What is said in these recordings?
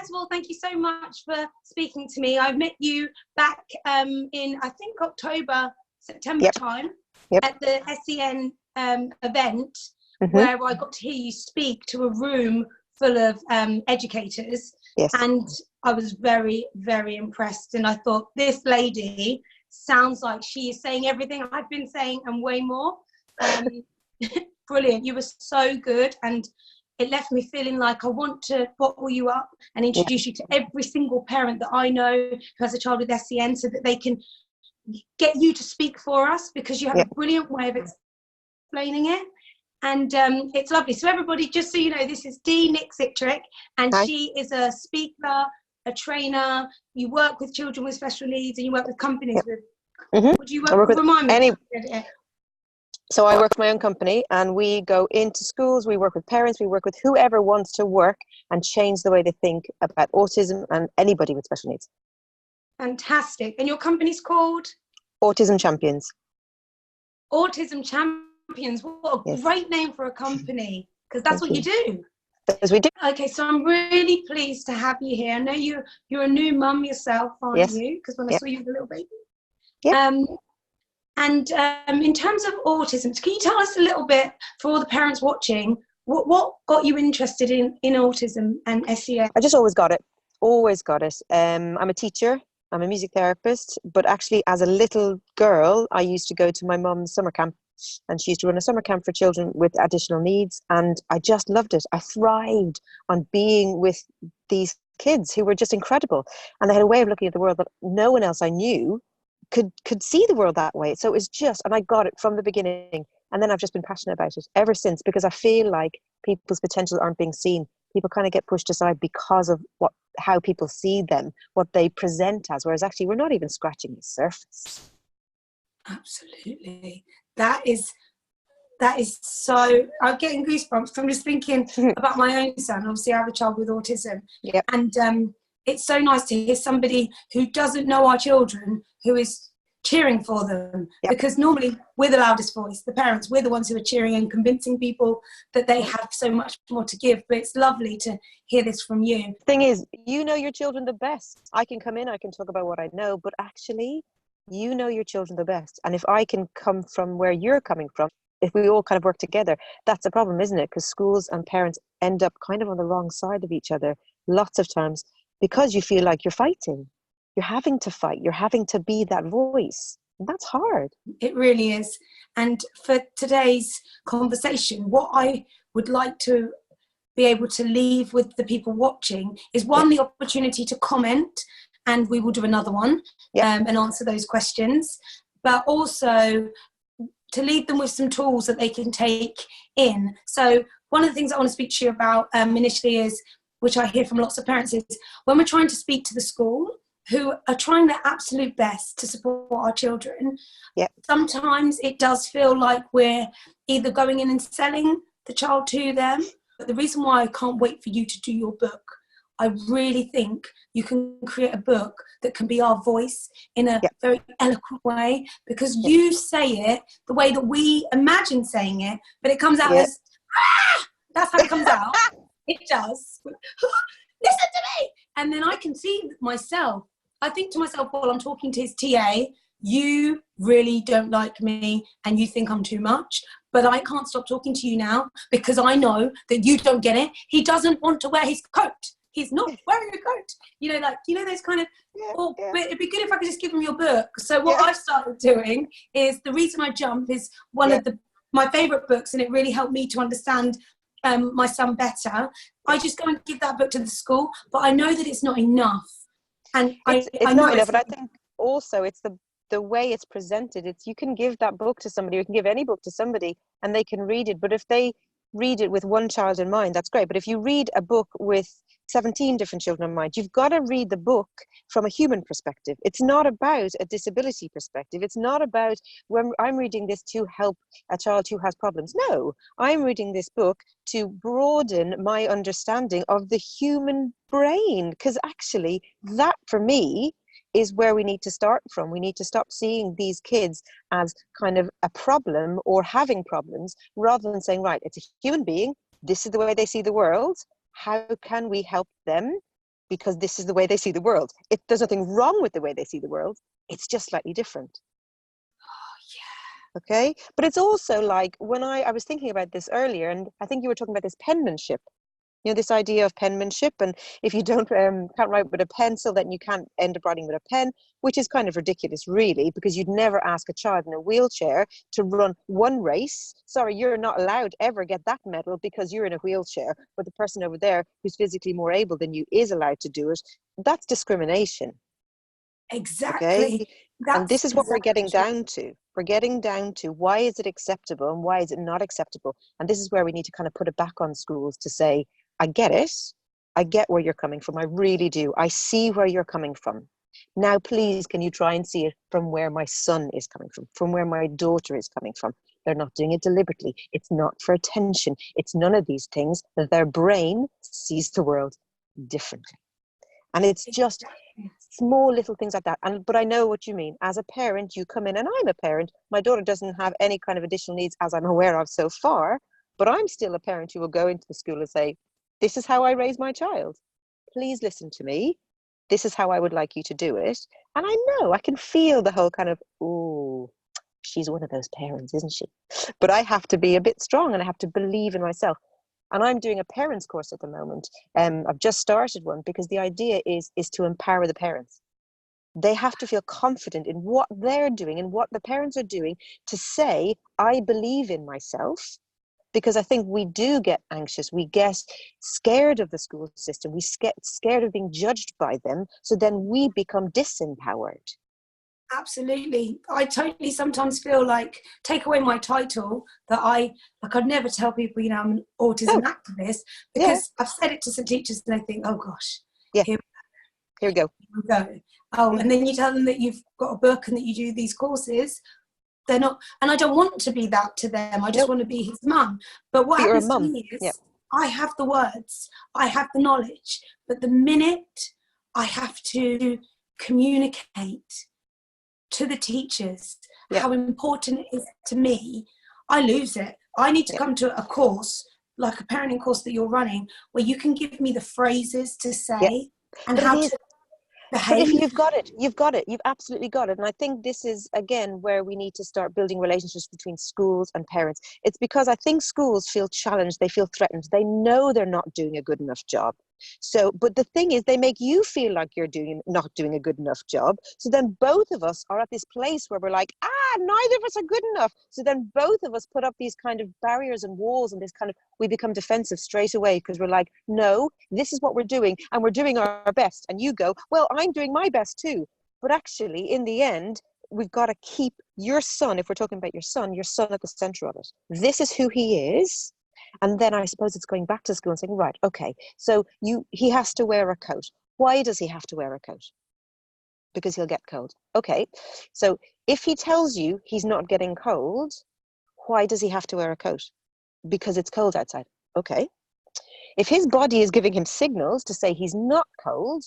first of all, thank you so much for speaking to me. I met you back in, I think, October, September time at the SEN event, where I got to hear you speak to a room full of educators. Yes. And I was very, very impressed. And I thought, this lady sounds like she is saying everything I've been saying and way more. Brilliant. You were so good. And it left me feeling like I want to bottle you up and introduce you to every single parent that I know who has a child with SEN, so that they can get you to speak for us, because you have a brilliant way of explaining it. And it's lovely. So everybody, just so you know, this is Dee Nic Sitric, and she is a speaker, a trainer. You work with children with special needs, and you work with companies with. Would you work with? Remind me. So I work for my own company, and we go into schools, we work with parents, we work with whoever wants to work and change the way they think about autism and anybody with special needs. Fantastic. And your company's called? Autism Champions. Autism Champions. What a great name for a company, because that's what you do. As we do. Okay, so I'm really pleased to have you here. I know you're a new mum yourself, aren't you? Because when I saw you as a little baby. And in terms of autism, can you tell us a little bit, for all the parents watching, what got you interested in autism and SEN? I just always got it. I'm a teacher, I'm a music therapist, but actually as a little girl, I used to go to my mum's summer camp, and she used to run a summer camp for children with additional needs, and I just loved it. I thrived on being with these kids who were just incredible, and they had a way of looking at the world that no one else I knew could see the world that way. So it was just, and I got it from the beginning, and then I've just been passionate about it ever since, because I feel like people's potential aren't being seen. People kind of get pushed aside because of how people see them, what they present as, whereas actually we're not even scratching the surface. Absolutely. That is so, I'm getting goosebumps from just thinking about my own son. Obviously I have a child with autism, and it's so nice to hear somebody who doesn't know our children who is cheering for them, because normally we're the loudest voice, the parents, we're the ones who are cheering and convincing people that they have so much more to give. But it's lovely to hear this from you. The thing is, you know your children the best. I can come in, I can talk about what I know, but actually you know your children the best. And if I can come from where you're coming from, if we all kind of work together, that's a problem, isn't it? Because schools and parents end up kind of on the wrong side of each other lots of times, because you feel like you're fighting. You're having to fight. You're having to be that voice. And that's hard. It really is. And for today's conversation, what I would like to be able to leave with the people watching is, one, the opportunity to comment, and we will do another one and answer those questions, but also to leave them with some tools that they can take in. So one of the things I want to speak to you about initially is, which I hear from lots of parents, is when we're trying to speak to the school, who are trying their absolute best to support our children, sometimes it does feel like we're either going in and selling the child to them. But the reason why I can't wait for you to do your book, I really think you can create a book that can be our voice in a very eloquent way, because you say it the way that we imagine saying it, but it comes out as, that's how it comes out. It does. Listen to me. And then I can see myself. I think to myself while I'm talking to his TA, you really don't like me and you think I'm too much, but I can't stop talking to you now because I know that you don't get it. He doesn't want to wear his coat. He's not wearing a coat. You know, like, you know, those kind of, but it'd be good if I could just give him your book. So what I've started doing is, The Reason I Jump is one of my favourite books, and it really helped me to understand my son better. I just go and give that book to the school, but I know that it's not enough. And it's not enough. And I think also it's the way it's presented. It's, you can give that book to somebody, you can give any book to somebody and they can read it. But if they read it with one child in mind, that's great. But if you read a book with 17 different children in mind, you've got to read the book from a human perspective. It's not about a disability perspective. It's not about, when I'm reading this to help a child who has problems. No, I'm reading this book to broaden my understanding of the human brain, because actually that for me is where we need to start from. We need to stop seeing these kids as kind of a problem or having problems, rather than saying, right, it's a human being, this is the way they see the world, how can we help them because this is the way they see the world. There's nothing wrong with the way they see the world. It's just slightly different. Okay, but it's also like when I was thinking about this earlier, and I think you were talking about this penmanship. You know, this idea of penmanship, and if you don't can't write with a pencil, then you can't end up writing with a pen, which is kind of ridiculous, really, because you'd never ask a child in a wheelchair to run one race. Sorry, you're not allowed to ever get that medal because you're in a wheelchair, but the person over there who's physically more able than you is allowed to do it. That's discrimination. Exactly. Okay? And this is what we're getting down to. We're getting down to why is it acceptable and why is it not acceptable? And this is where we need to kind of put it back on schools to say, I get it. I get where you're coming from. I really do. I see where you're coming from. Now, please, can you try and see it from where my son is coming from where my daughter is coming from? They're not doing it deliberately. It's not for attention. It's none of these things. Their brain sees the world differently. And it's just small little things like that. But I know what you mean. As a parent, you come in, and I'm a parent. My daughter doesn't have any kind of additional needs as I'm aware of so far, but I'm still a parent who will go into the school and say, this is how I raise my child. Please listen to me. This is how I would like you to do it. And I know, I can feel the whole kind of, oh, she's one of those parents, isn't she? But I have to be a bit strong and I have to believe in myself. And I'm doing a parents course at the moment. I've just started one because the idea is to empower the parents. They have to feel confident in what they're doing and what the parents are doing to say, I believe in myself. Because I think we do get anxious. We get scared of the school system. We get scared of being judged by them. So then we become disempowered. Absolutely. I totally sometimes feel like, take away my title, that I'd never tell people, you know, I'm an autism activist, because I've said it to some teachers and they think, oh gosh, here we go. Oh, and then you tell them that you've got a book and that you do these courses. They're not, and I don't want to be that to them. I just want to be his mum. But what happens to me is I have the words, I have the knowledge, but the minute I have to communicate to the teachers how important it is to me, I lose it. I need to come to a course, like a parenting course that you're running, where you can give me the phrases to say and how to behave. But if you've got it, you've absolutely got it. And I think this is, again, where we need to start building relationships between schools and parents. It's because I think schools feel challenged, they feel threatened, they know they're not doing a good enough job. So, but the thing is, they make you feel like you're not doing a good enough job. So then both of us are at this place where we're like, neither of us are good enough. So then both of us put up these kind of barriers and walls, and this kind of, we become defensive straight away because we're like, no, this is what we're doing and we're doing our best. And you go, well, I'm doing my best too. But actually, in the end, we've got to keep your son, if we're talking about your son at the center of it. This is who he is. And then I suppose it's going back to school and saying, right, okay, so he has to wear a coat. Why does he have to wear a coat? Because he'll get cold. Okay, so if he tells you he's not getting cold, why does he have to wear a coat? Because it's cold outside. Okay. If his body is giving him signals to say he's not cold,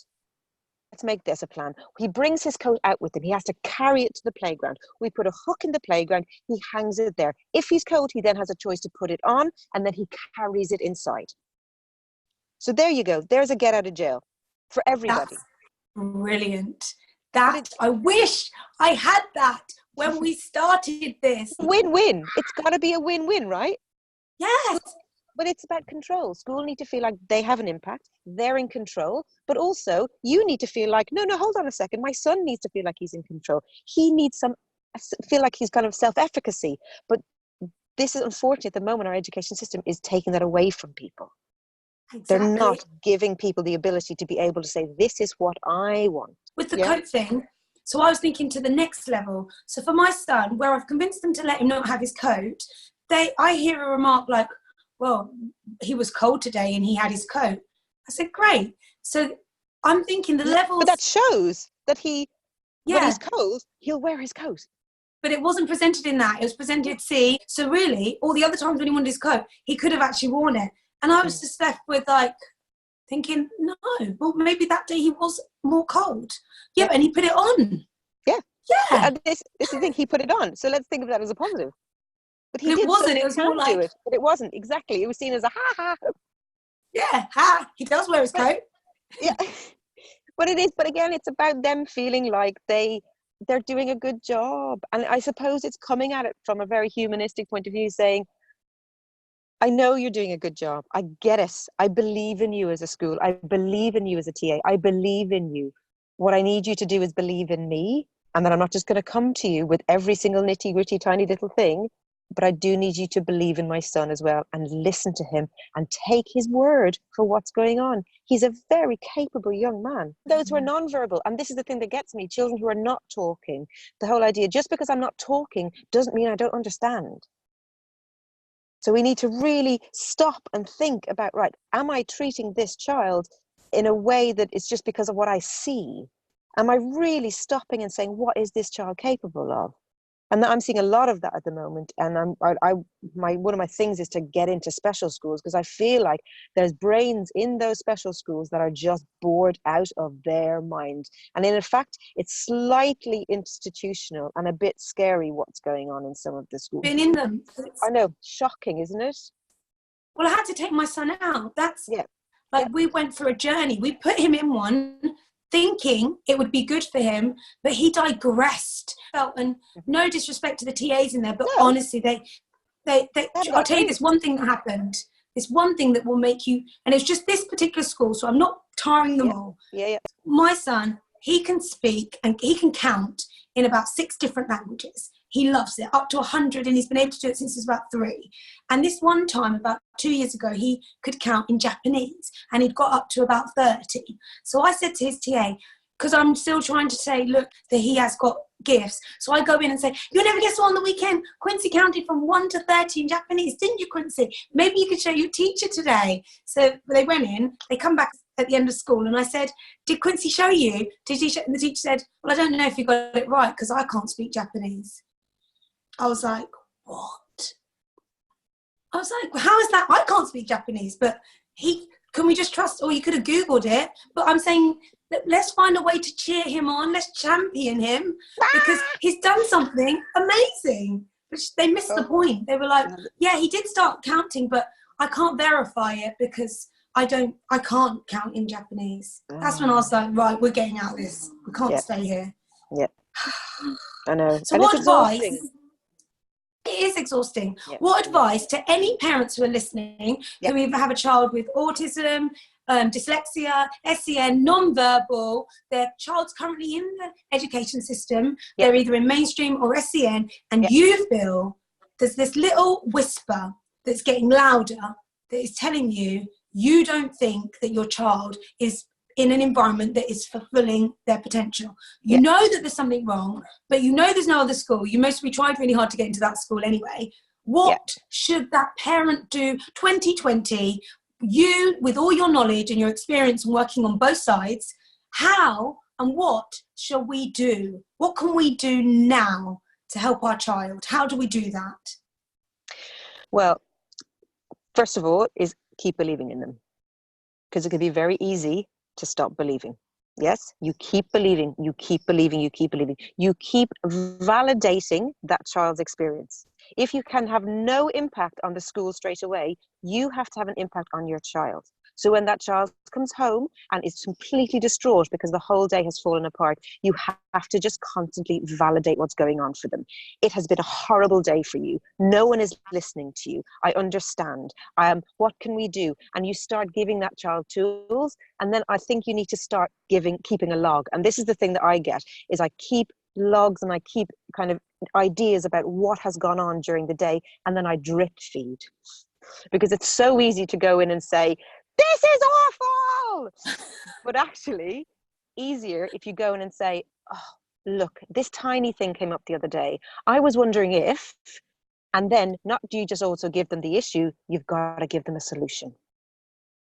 let's make this a plan. He brings his coat out with him. He has to carry it to the playground. We put a hook in the playground. He hangs it there. If he's cold, he then has a choice to put it on, and then he carries it inside. So there you go. There's a get out of jail for everybody. That's brilliant. I wish I had that when we started this. Win-win. It's got to be a win-win, right? Yes. But it's about control. School need to feel like they have an impact. They're in control. But also, you need to feel like, no, hold on a second. My son needs to feel like he's in control. He needs feel like he's kind of self-efficacy. But this is, unfortunately, at the moment, our education system is taking that away from people. Exactly. They're not giving people the ability to be able to say, this is what I want. With the coat thing, so I was thinking to the next level. So for my son, where I've convinced them to let him not have his coat, I hear a remark like, well, he was cold today and he had his coat. I said, great. So I'm thinking the levels... But that shows that when he's cold, he'll wear his coat. But it wasn't presented in that. It was presented, so really, all the other times when he wanted his coat, he could have actually worn it. And I was just left with thinking, no, well, maybe that day he was more cold. Yeah, and he put it on. Yeah. Yeah. And this is the thing, he put it on. So let's think of that as a positive. But it wasn't. It was more like... do it. But it wasn't. Exactly. It was seen as a ha-ha. Yeah, he does wear his coat. Yeah. But it is, but again, it's about them feeling like they're doing a good job. And I suppose it's coming at it from a very humanistic point of view, saying, I know you're doing a good job. I get it. I believe in you as a school. I believe in you as a TA. I believe in you. What I need you to do is believe in me, and that I'm not just going to come to you with every single nitty gritty tiny little thing, but I do need you to believe in my son as well, and listen to him and take his word for what's going on. He's a very capable young man. Those who are nonverbal, and this is the thing that gets me, children who are not talking, the whole idea, just because I'm not talking doesn't mean I don't understand. So we need to really stop and think about, right, am I treating this child in a way that is just because of what I see? Am I really stopping and saying, what is this child capable of? And I'm seeing a lot of that at the moment. And one of my things is to get into special schools, because I feel like there's brains in those special schools that are just bored out of their mind. And in fact, it's slightly institutional and a bit scary what's going on in some of the schools. Been in them. I know, shocking, isn't it? Well, I had to take my son out. We went for a journey. We put him in one, thinking it would be good for him, but he digressed. And no disrespect to the TAs in there, but honestly, I'll tell you this one thing that happened. This one thing that will make you, and it's just this particular school, so I'm not tarring them all. My son, he can speak and he can count in about 6 different languages. He loves it, up to 100, and he's been able to do it since he was about 3. And this one time, about 2 years ago, he could count in Japanese, and he'd got up to about 30. So I said to his TA, because I'm still trying to say, look, that he has got gifts. So I go in and say, you never guess what, on the weekend, Quincy counted from 1 to 30 in Japanese, didn't you, Quincy? Maybe you could show your teacher today. So they went in, they come back at the end of school, and I said, did Quincy show you? Did he show? And the teacher said, well, I don't know if you got it right, because I can't speak Japanese. I was like, what? I was like, how is that? I can't speak Japanese, but can we just trust, or you could have Googled it, but I'm saying, let's find a way to cheer him on, let's champion him, because he's done something amazing. Which they missed the point. They were like, yeah, he did start counting, but I can't verify it because I can't count in Japanese. That's when I was like, right, we're getting out of this. We can't stay here. Yeah, I know. So what advice? It is exhausting. What advice to any parents who are listening, who either have a child with autism, dyslexia, SEN, non-verbal, their child's currently in the education system, they're either in mainstream or SEN, and you feel there's this little whisper that's getting louder that is telling you, you don't think that your child is in an environment that is fulfilling their potential. You know that there's something wrong, but you know there's no other school. We tried really hard to get into that school anyway. What should that parent do 2020? You, with all your knowledge and your experience working on both sides, how and what shall we do? What can we do now to help our child? How do we do that? Well, first of all, is keep believing in them. Because it can be very easy to stop believing. Yes, you keep believing, you keep believing, you keep believing. You keep validating that child's experience. If you can have no impact on the school straight away, you have to have an impact on your child. So when that child comes home and is completely distraught because the whole day has fallen apart, you have to just constantly validate what's going on for them. It has been a horrible day for you. No one is listening to you. I understand. What can we do? And you start giving that child tools. And then I think you need to start keeping a log. And this is the thing that I get, is I keep logs and I keep kind of ideas about what has gone on during the day. And then I drip feed. Because it's so easy to go in and say, this is awful, but actually easier if you go in and say, oh, look, this tiny thing came up the other day. I was wondering if, and then not do you just also give them the issue, you've got to give them a solution.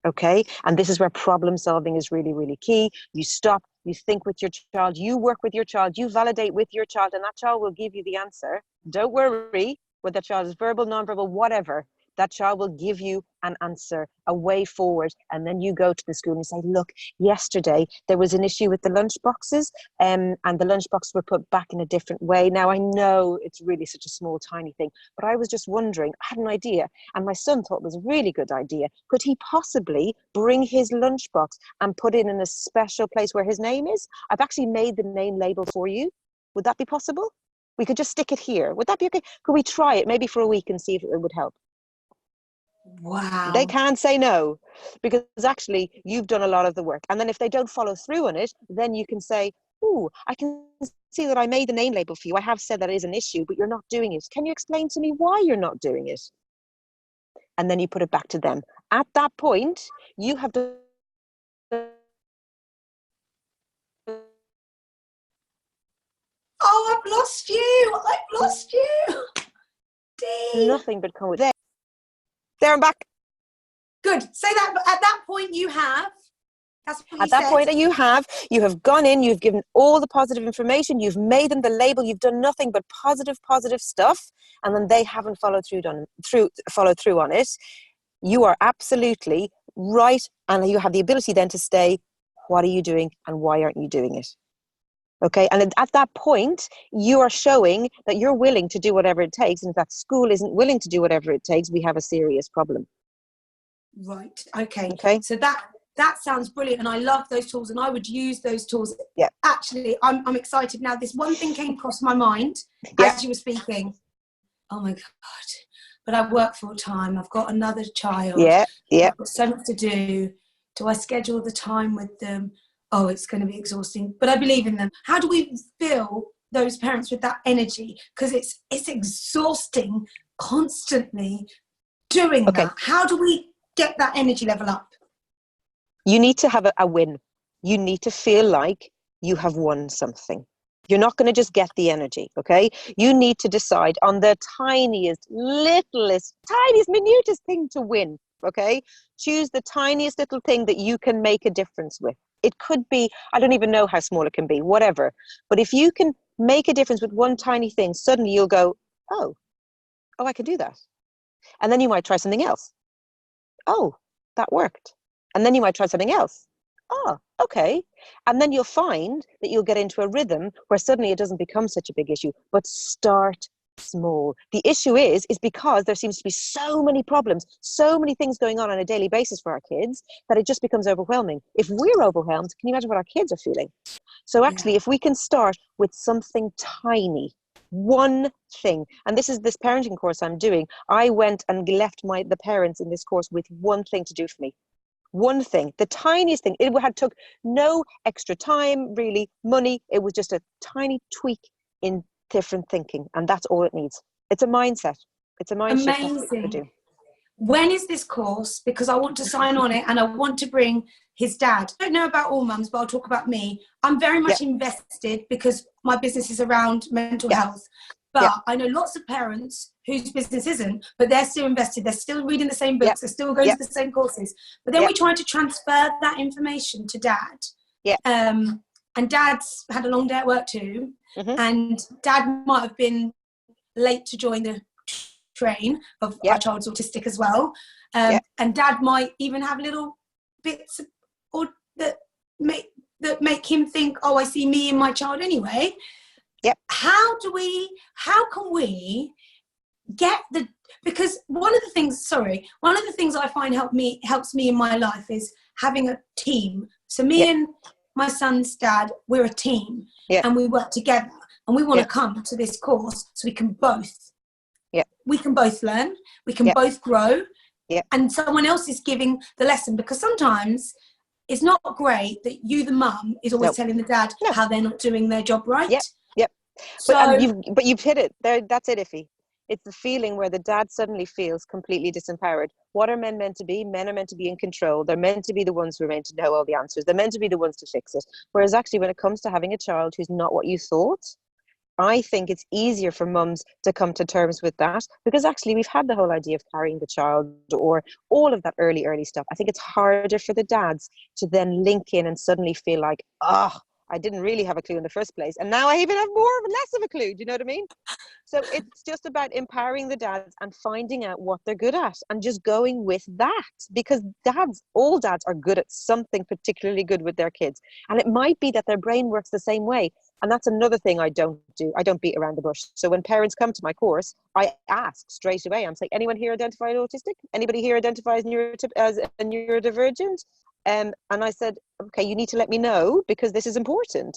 Okay. And this is where problem solving is really, really key. You stop, you think with your child, you work with your child, you validate with your child, and that child will give you the answer. Don't worry whether that child is verbal, nonverbal, whatever. that child will give you an answer, a way forward. And then you go to the school and say, look, yesterday there was an issue with the lunch boxes, and the lunch boxes were put back in a different way. Now, I know it's really such a small, tiny thing, but I was just wondering, I had an idea, and my son thought it was a really good idea. Could he possibly bring his lunchbox and put it in a special place where his name is? I've actually made the name label for you. Would that be possible? We could just stick it here. Would that be okay? Could we try it maybe for a week and see if it would help? Wow. They can't say no, because actually you've done a lot of the work. And then if they don't follow through on it, then you can say, oh, I can see that I made the name label for you. I have said that it is an issue, but you're not doing it. Can you explain to me why you're not doing it? And then you put it back to them. At that point, you have done Oh, I've lost you. I've lost you. Dee. nothing but come with it. There, I'm back. Good. Say that at that point you have. That's what At that point that you have gone in, you've given all the positive information, you've made them the label, you've done nothing but positive stuff, and then they haven't followed through on it. You are absolutely right, and you have the ability then to say, what are you doing and why aren't you doing it? Okay, and at that point, you are showing that you're willing to do whatever it takes, and if that school isn't willing to do whatever it takes, we have a serious problem. Right. Okay. So that sounds brilliant, and I love those tools, and I would use those tools. Yeah. Actually, I'm excited now. This one thing came across my mind as you were speaking. Oh my God! But I work full time. I've got another child. Yeah. I've got so much to do. Do I schedule the time with them? Oh, it's going to be exhausting. But I believe in them. How do we fill those parents with that energy? Because it's exhausting constantly doing that. How do we get that energy level up? You need to have a win. You need to feel like you have won something. You're not going to just get the energy, okay? You need to decide on the tiniest, littlest, minutest thing to win, okay? Choose the tiniest little thing that you can make a difference with. It could be, I don't even know how small it can be, whatever. But if you can make a difference with one tiny thing, suddenly you'll go, oh, I can do that. And then you might try something else. Oh, that worked. And then you might try something else. Oh, okay. And then you'll find that you'll get into a rhythm where suddenly it doesn't become such a big issue, but start small. The issue is because there seems to be so many problems, so many things going on a daily basis for our kids, that it just becomes overwhelming. If we're overwhelmed, can you imagine what our kids are feeling? So actually, if we can start with something tiny, one thing, and this is this parenting course I'm doing, I went and left the parents in this course with one thing to do for me. One thing, the tiniest thing. It had took no extra time, really, money. It was just a tiny tweak in different thinking, and that's all it needs. It's a mindset. It's a mind shift. Amazing. When is this course? Because I want to sign on it, and I want to bring his dad. I don't know about all mums, but I'll talk about me. I'm very much invested because my business is around mental health. But I know lots of parents whose business isn't, but they're still invested. They're still reading the same books. They're still going to the same courses. But then we try to transfer that information to dad. And dad's had a long day at work too. And dad might have been late to join the train of our child's autistic as well. And dad might even have little bits that make him think, oh, I see me and my child anyway. How can we get because one of the things I find helps me in my life is having a team. So me and my son's dad, we're a team, and we work together, and we want to come to this course so we can both learn, we can both grow, and someone else is giving the lesson, because sometimes it's not great that you, the mum, is always telling the dad how they're not doing their job right. So, but you've hit it there. That's it, Iffy. It's the feeling where the dad suddenly feels completely disempowered. What are men meant to be? Men are meant to be in control. They're meant to be the ones who are meant to know all the answers. They're meant to be the ones to fix it. Whereas actually, when it comes to having a child who's not what you thought, I think it's easier for mums to come to terms with that, because actually we've had the whole idea of carrying the child or all of that early stuff. I think it's harder for the dads to then link in and suddenly feel like, I didn't really have a clue in the first place. And now I even have less of a clue. Do you know what I mean? So it's just about empowering the dads and finding out what they're good at and just going with that, because all dads are good at something particularly good with their kids. And it might be that their brain works the same way. And that's another thing I don't do. I don't beat around the bush. So when parents come to my course, I ask straight away. I'm saying, anyone here identified autistic? Anybody here identifies as a neurodivergent? And I said, okay, you need to let me know because this is important.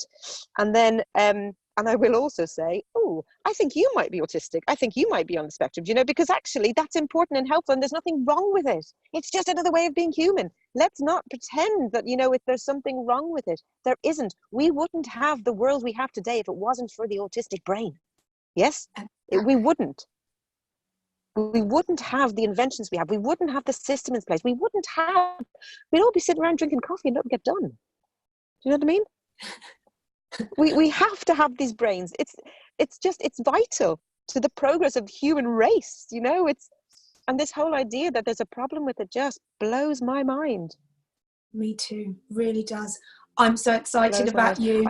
And then, and I will also say, oh, I think you might be autistic. I think you might be on the spectrum, you know, because actually that's important and helpful and there's nothing wrong with it. It's just another way of being human. Let's not pretend that, you know, if there's something wrong with it. There isn't. We wouldn't have the world we have today if it wasn't for the autistic brain. Yes, we wouldn't. We wouldn't have the inventions we have. We wouldn't have the system in place. We'd all be sitting around drinking coffee and nothing get done. Do you know what I mean? We have to have these brains. It's vital to the progress of the human race, you know. And this whole idea that there's a problem with it just blows my mind. Me too, really does. I'm so excited about you.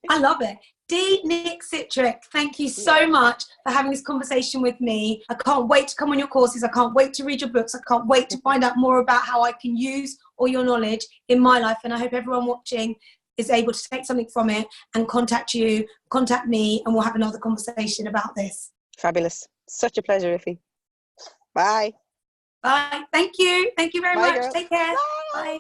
I love it. Dee Nic Sitric, thank you so much for having this conversation with me. I can't wait to come on your courses. I can't wait to read your books. I can't wait to find out more about how I can use all your knowledge in my life. And I hope everyone watching is able to take something from it and contact you, contact me, and we'll have another conversation about this. Fabulous. Such a pleasure, Iffy. Bye. Bye. Thank you. Thank you very much. Girl. Take care. Bye. Bye.